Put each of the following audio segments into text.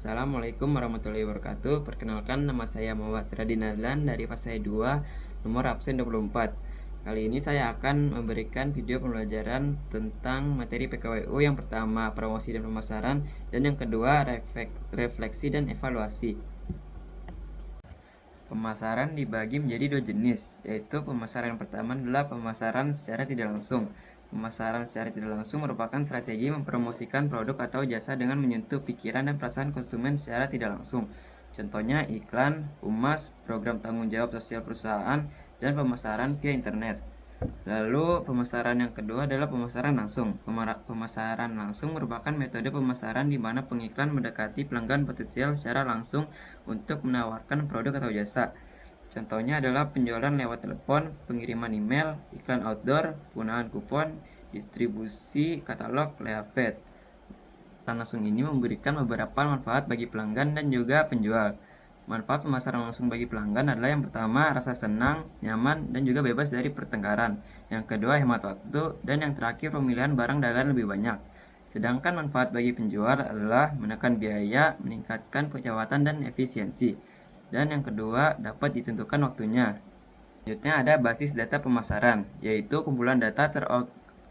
Assalamualaikum warahmatullahi wabarakatuh. Perkenalkan, nama saya Muhammad Radin Adlan dari fase 2, nomor absen 24. Kali ini saya akan memberikan video pembelajaran tentang materi PKWU. Yang pertama, promosi dan pemasaran, dan yang kedua, refleksi dan evaluasi. Pemasaran dibagi menjadi dua jenis, yaitu pemasaran yang pertama adalah pemasaran secara tidak langsung. Pemasaran secara tidak langsung merupakan strategi mempromosikan produk atau jasa dengan menyentuh pikiran dan perasaan konsumen secara tidak langsung. Contohnya iklan, humas, program tanggung jawab sosial perusahaan, dan pemasaran via internet. Lalu pemasaran yang kedua adalah pemasaran langsung. Pemasaran langsung merupakan metode pemasaran di mana pengiklan mendekati pelanggan potensial secara langsung untuk menawarkan produk atau jasa. Contohnya adalah penjualan lewat telepon, pengiriman email, iklan outdoor, penggunaan kupon, distribusi katalog, leaflet. Pemasaran langsung ini memberikan beberapa manfaat bagi pelanggan dan juga penjual. Manfaat pemasaran langsung bagi pelanggan adalah yang pertama, rasa senang, nyaman, dan juga bebas dari pertengkaran. Yang kedua, hemat waktu, dan yang terakhir, pemilihan barang dagangan lebih banyak. Sedangkan manfaat bagi penjual adalah menekan biaya, meningkatkan pencapaian dan efisiensi. Dan yang kedua, dapat ditentukan waktunya. Selanjutnya ada basis data pemasaran, yaitu kumpulan data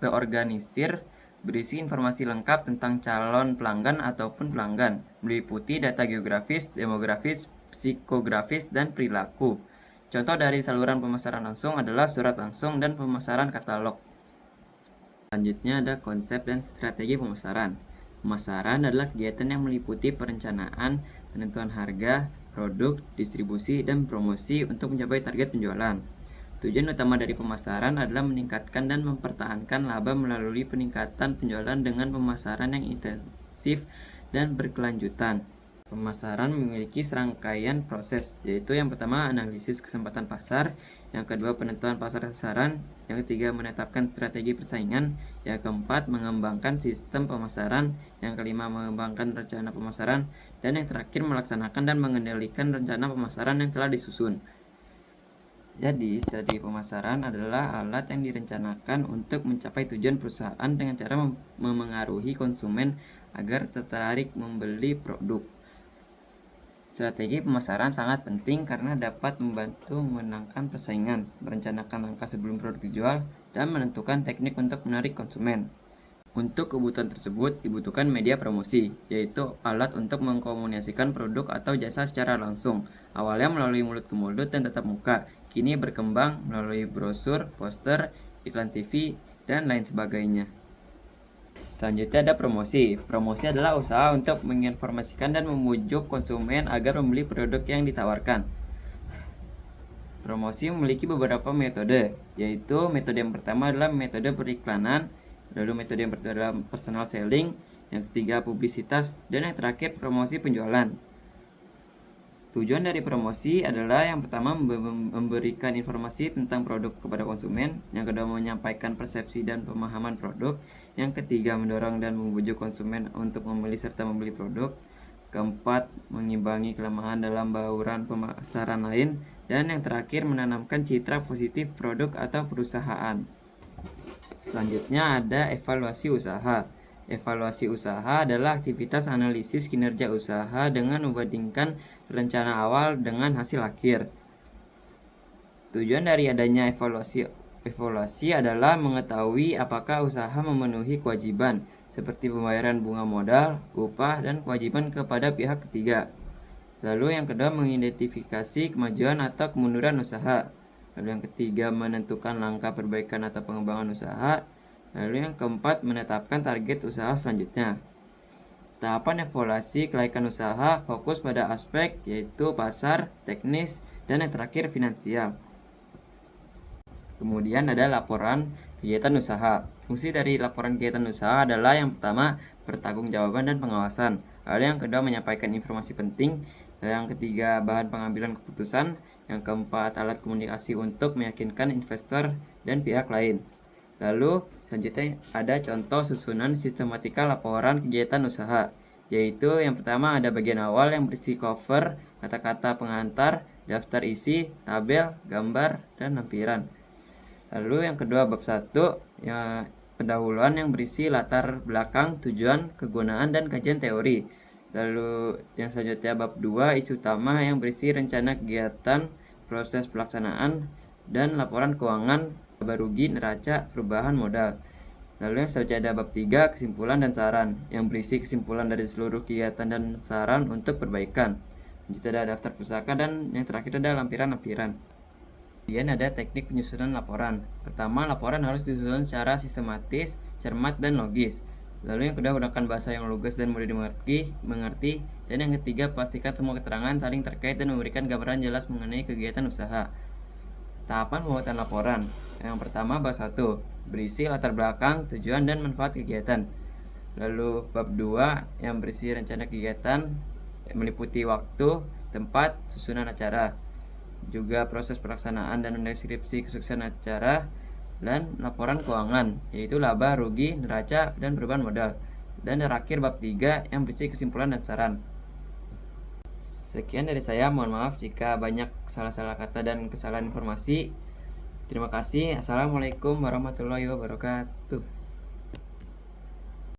terorganisir berisi informasi lengkap tentang calon pelanggan ataupun pelanggan, meliputi data geografis, demografis, psikografis, dan perilaku. Contoh dari saluran pemasaran langsung adalah surat langsung dan pemasaran katalog. Selanjutnya ada konsep dan strategi pemasaran. Pemasaran adalah kegiatan yang meliputi perencanaan, penentuan harga, produk, distribusi, dan promosi untuk mencapai target penjualan. Tujuan utama dari pemasaran adalah meningkatkan dan mempertahankan laba melalui peningkatan penjualan dengan pemasaran yang intensif dan berkelanjutan. Pemasaran memiliki serangkaian proses, yaitu yang pertama analisis kesempatan pasar, yang kedua penentuan pasar sasaran, yang ketiga menetapkan strategi persaingan, yang keempat mengembangkan sistem pemasaran, yang kelima mengembangkan rencana pemasaran, dan yang terakhir melaksanakan dan mengendalikan rencana pemasaran yang telah disusun. Jadi, strategi pemasaran adalah alat yang direncanakan untuk mencapai tujuan perusahaan dengan cara memengaruhi konsumen agar tertarik membeli produk. Strategi pemasaran sangat penting karena dapat membantu memenangkan persaingan, merencanakan langkah sebelum produk dijual, dan menentukan teknik untuk menarik konsumen. Untuk kebutuhan tersebut dibutuhkan media promosi, yaitu alat untuk mengkomunikasikan produk atau jasa secara langsung. Awalnya melalui mulut ke mulut dan tatap muka, kini berkembang melalui brosur, poster, iklan TV, dan lain sebagainya. Selanjutnya ada promosi. Promosi adalah usaha untuk menginformasikan dan memujuk konsumen agar membeli produk yang ditawarkan. Promosi memiliki beberapa metode, yaitu metode yang pertama adalah metode periklanan, lalu metode yang kedua adalah personal selling, yang ketiga publisitas, dan yang terakhir promosi penjualan. Tujuan dari promosi adalah yang pertama memberikan informasi tentang produk kepada konsumen, yang kedua menyampaikan persepsi dan pemahaman produk, yang ketiga mendorong dan membujuk konsumen untuk membeli serta membeli produk, keempat mengimbangi kelemahan dalam bauran pemasaran lain, dan yang terakhir menanamkan citra positif produk atau perusahaan. Selanjutnya ada evaluasi usaha. Evaluasi usaha adalah aktivitas analisis kinerja usaha dengan membandingkan rencana awal dengan hasil akhir. Tujuan dari adanya evaluasi adalah mengetahui apakah usaha memenuhi kewajiban seperti pembayaran bunga modal, upah, dan kewajiban kepada pihak ketiga. Lalu yang kedua mengidentifikasi kemajuan atau kemunduran usaha. Lalu yang ketiga menentukan langkah perbaikan atau pengembangan usaha. Lalu yang keempat menetapkan target usaha selanjutnya. Tahapan evaluasi kelaikan usaha fokus pada aspek yaitu pasar, teknis, dan yang terakhir finansial. Kemudian ada laporan kegiatan usaha. Fungsi dari laporan kegiatan usaha adalah yang pertama pertanggungjawaban dan pengawasan. Lalu yang kedua menyampaikan informasi penting. Yang ketiga bahan pengambilan keputusan. Yang keempat alat komunikasi untuk meyakinkan investor dan pihak lain. Lalu selanjutnya ada contoh susunan sistematika laporan kegiatan usaha, yaitu yang pertama ada bagian awal yang berisi cover, kata-kata pengantar, daftar isi, tabel, gambar, dan lampiran. Lalu yang kedua bab 1 ya, pendahuluan yang berisi latar belakang, tujuan, kegunaan, dan kajian teori. Lalu yang selanjutnya bab 2 isu utama yang berisi rencana kegiatan, proses pelaksanaan, dan laporan keuangan, laba rugi, neraca, perubahan modal. Lalu yang selanjutnya ada bab 3 kesimpulan dan saran yang berisi kesimpulan dari seluruh kegiatan dan saran untuk perbaikan. Lanjut ada daftar pusaka dan yang terakhir ada lampiran-lampiran. Kemudian ada teknik penyusunan laporan. Pertama, laporan harus disusun secara sistematis, cermat, dan logis. Lalu yang kedua, gunakan bahasa yang lugas dan mudah dimengerti. Dan yang ketiga, pastikan semua keterangan saling terkait dan memberikan gambaran jelas mengenai kegiatan usaha. Tahapan pembuatan laporan. Yang pertama, bab 1, berisi latar belakang, tujuan, dan manfaat kegiatan. Lalu bab 2 yang berisi rencana kegiatan, meliputi waktu, tempat, susunan acara, juga proses pelaksanaan dan deskripsi kesuksesan acara, dan laporan keuangan, yaitu laba, rugi, neraca, dan perubahan modal. Dan terakhir bab 3 yang berisi kesimpulan dan saran. Sekian dari saya, mohon maaf jika banyak salah-salah kata dan kesalahan informasi. Terima kasih. Assalamualaikum warahmatullahi wabarakatuh.